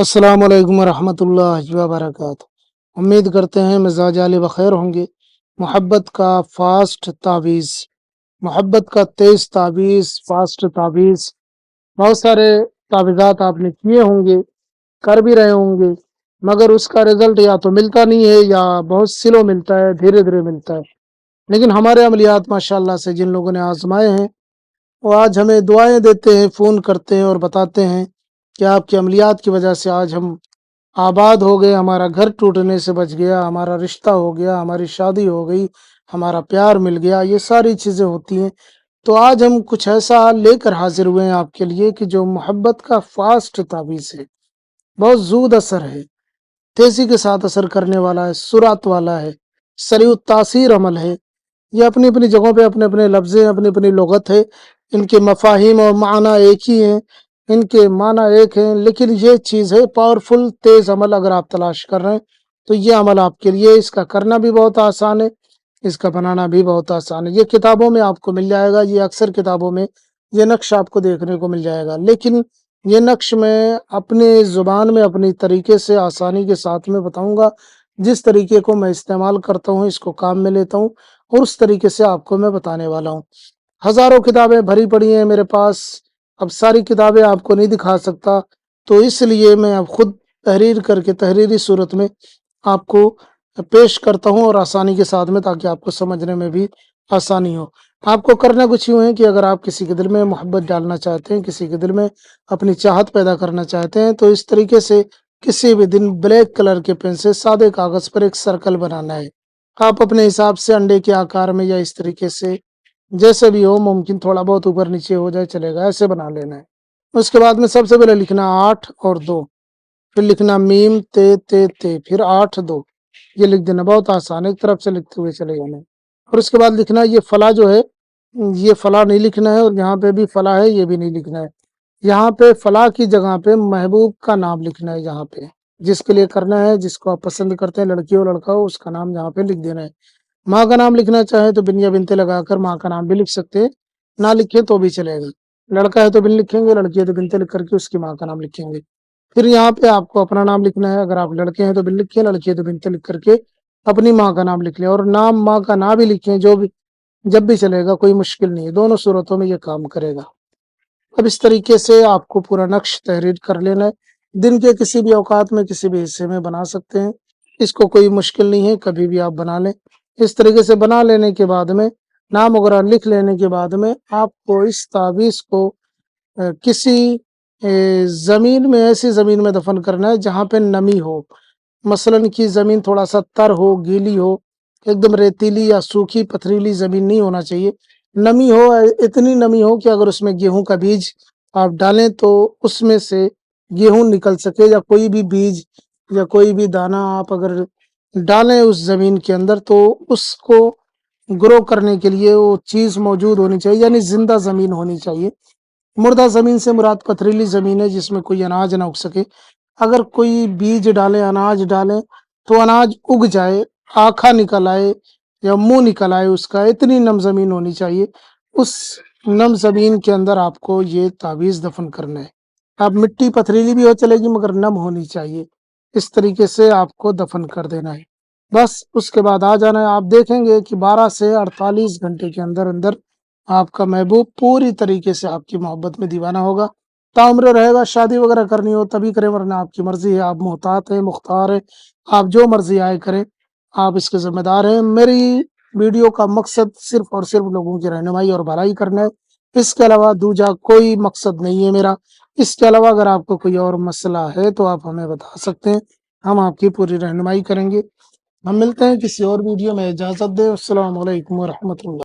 السلام علیکم ورحمۃ اللہ وبرکاتہ۔ امید کرتے ہیں مزاج عالی بخیر ہوں گے۔ محبت کا فاسٹ تعویذ، محبت کا تیز تعویذ، فاسٹ تعویذ، بہت سارے تعویذات آپ نے کیے ہوں گے، کر بھی رہے ہوں گے، مگر اس کا رزلٹ یا تو ملتا نہیں ہے یا بہت سلو ملتا ہے، دھیرے دھیرے ملتا ہے۔ لیکن ہمارے عملیات ماشاءاللہ سے جن لوگوں نے آزمائے ہیں وہ آج ہمیں دعائیں دیتے ہیں، فون کرتے ہیں اور بتاتے ہیں کہ آپ کی عملیات کی وجہ سے آج ہم آباد ہو گئے، ہمارا گھر ٹوٹنے سے بچ گیا، ہمارا رشتہ ہو گیا، ہماری شادی ہو گئی، ہمارا پیار مل گیا، یہ ساری چیزیں ہوتی ہیں۔ تو آج ہم کچھ ایسا لے کر حاضر ہوئے ہیں آپ کے لیے کہ جو محبت کا فاسٹ تعویذ ہے، بہت زود اثر ہے، تیزی کے ساتھ اثر کرنے والا ہے، سرعت والا ہے، سریع التاثیر عمل ہے۔ یہ اپنی اپنی جگہوں پہ اپنے اپنے لفظ ہیں، اپنی اپنی لغت ہے، ان کے مفاہیم اور معنی ایک ہی ہیں، ان کے معنی ایک ہیں، لیکن یہ چیز ہے پاورفل تیز عمل۔ اگر آپ تلاش کر رہے ہیں تو یہ عمل آپ کے لیے، اس کا کرنا بھی بہت آسان ہے، اس کا بنانا بھی بہت آسان ہے۔ یہ کتابوں میں آپ کو مل جائے گا، یہ اکثر کتابوں میں یہ نقش آپ کو دیکھنے کو مل جائے گا، لیکن یہ نقش میں اپنی زبان میں اپنی طریقے سے آسانی کے ساتھ میں بتاؤں گا۔ جس طریقے کو میں استعمال کرتا ہوں، اس کو کام میں لیتا ہوں، اور اس طریقے سے آپ کو میں بتانے والا ہوں۔ ہزاروں کتابیں بھری پڑی ہیں میرے پاس، اب ساری کتابیں آپ کو نہیں دکھا سکتا، تو اس لیے میں اب خود تحریر کر کے تحریری صورت میں آپ کو پیش کرتا ہوں، اور آسانی کے ساتھ میں، تاکہ آپ کو سمجھنے میں بھی آسانی ہو۔ آپ کو کرنا کچھ یوں ہے کہ اگر آپ کسی کے دل میں محبت ڈالنا چاہتے ہیں، کسی کے دل میں اپنی چاہت پیدا کرنا چاہتے ہیں، تو اس طریقے سے کسی بھی دن بلیک کلر کے پین سے سادے کاغذ پر ایک سرکل بنانا ہے۔ آپ اپنے حساب سے انڈے کے آکار میں یا اس طریقے سے جیسے بھی ہو، ممکن تھوڑا بہت اوپر نیچے ہو جائے چلے گا، ایسے بنا لینا ہے۔ اس کے بعد میں سب سے پہلے لکھنا 8 اور 2، پھر لکھنا میم تے، پھر 8 2، یہ لکھ دینا، بہت آسان ہے، ایک طرف سے لکھتے ہوئے چلے جانا ہے۔ اور اس کے بعد لکھنا یہ فلاں جو ہے، یہ فلاں نہیں لکھنا ہے، اور یہاں پہ بھی فلاں ہے، یہ بھی نہیں لکھنا ہے۔ یہاں پہ فلاں کی جگہ پہ محبوب کا نام لکھنا ہے، یہاں پہ جس کے لیے کرنا ہے، جس کو آپ پسند کرتے ہیں، لڑکی ہو لڑکا ہو، اس کا نام یہاں پہ لکھ دینا ہے۔ ماں کا نام لکھنا چاہے تو بن یا بنتے لگا کر ماں کا نام بھی لکھ سکتے ہیں، نہ لکھیں تو بھی چلے گا۔ لڑکا ہے تو بن لکھیں گے، لڑکی ہے تو بنتے لکھ کر کے اس کی ماں کا نام لکھیں گے۔ پھر یہاں پہ آپ کو اپنا نام لکھنا ہے، اگر آپ لڑکے ہیں تو بن لکھیں، لڑکی ہے تو بنتے لکھ کر کے اپنی ماں کا نام لکھ لیں، اور نام ماں کا نام بھی لکھیں، جو بھی جب بھی چلے گا، کوئی مشکل نہیں ہے، دونوں صورتوں میں یہ کام کرے گا۔ اب اس طریقے سے آپ کو پورا نقش تحریر کر لینا ہے، دن کے کسی بھی اوقات میں کسی بھی حصے میں بنا سکتے ہیں، اس کو کوئی مشکل نہیں ہے، کبھی بھی آپ بنا لیں۔ اس طریقے سے بنا لینے کے بعد میں، نام وغیرہ لکھ لینے کے بعد میں، آپ کو اس تعویذ کو کسی زمین میں، ایسی زمین میں دفن کرنا ہے جہاں پہ نمی ہو، مثلاً کی زمین تھوڑا سا تر ہو، گیلی ہو، ایک دم ریتیلی یا سوکھی پتھریلی زمین نہیں ہونا چاہیے، نمی ہو، اتنی نمی ہو کہ اگر اس میں گیہوں کا بیج آپ ڈالیں تو اس میں سے گیہوں نکل سکے، یا کوئی بھی بیج یا کوئی بھی دانہ آپ اگر ڈالیں اس زمین کے اندر تو اس کو گرو کرنے کے لیے وہ چیز موجود ہونی چاہیے، یعنی زندہ زمین ہونی چاہیے۔ مردہ زمین سے مراد پتھریلی زمین ہے جس میں کوئی اناج نہ اگ سکے۔ اگر کوئی بیج ڈالیں، اناج ڈالیں تو اناج اگ جائے، آنکھا نکل آئے یا منہ نکل آئے اس کا، اتنی نم زمین ہونی چاہیے۔ اس نم زمین کے اندر آپ کو یہ تعویذ دفن کرنا ہے۔ اب مٹی پتھریلی بھی ہو چلے گی، مگر نم ہونی چاہیے، اس طریقے سے آپ کو دفن کر دینا ہے۔ بس اس کے بعد آ جانا ہے، آپ دیکھیں گے کہ 12 سے 48 گھنٹے کے اندر اندر آپ کا محبوب پوری طریقے سے آپ کی محبت میں دیوانہ ہوگا، تعمر رہے گا۔ شادی وغیرہ کرنی ہو تبھی کریں، ورنہ آپ کی مرضی ہے، آپ محتاط ہیں، مختار ہیں، آپ جو مرضی آئے کریں، آپ اس کے ذمہ دار ہیں۔ میری ویڈیو کا مقصد صرف اور صرف لوگوں کی رہنمائی اور بھلائی کرنا ہے، اس کے علاوہ دوجا کوئی مقصد نہیں ہے میرا۔ اس کے علاوہ اگر آپ کو کوئی اور مسئلہ ہے تو آپ ہمیں بتا سکتے ہیں، ہم آپ کی پوری رہنمائی کریں گے۔ ہم ملتے ہیں کسی اور ویڈیو میں، اجازت دیں، السلام علیکم ورحمۃ اللہ۔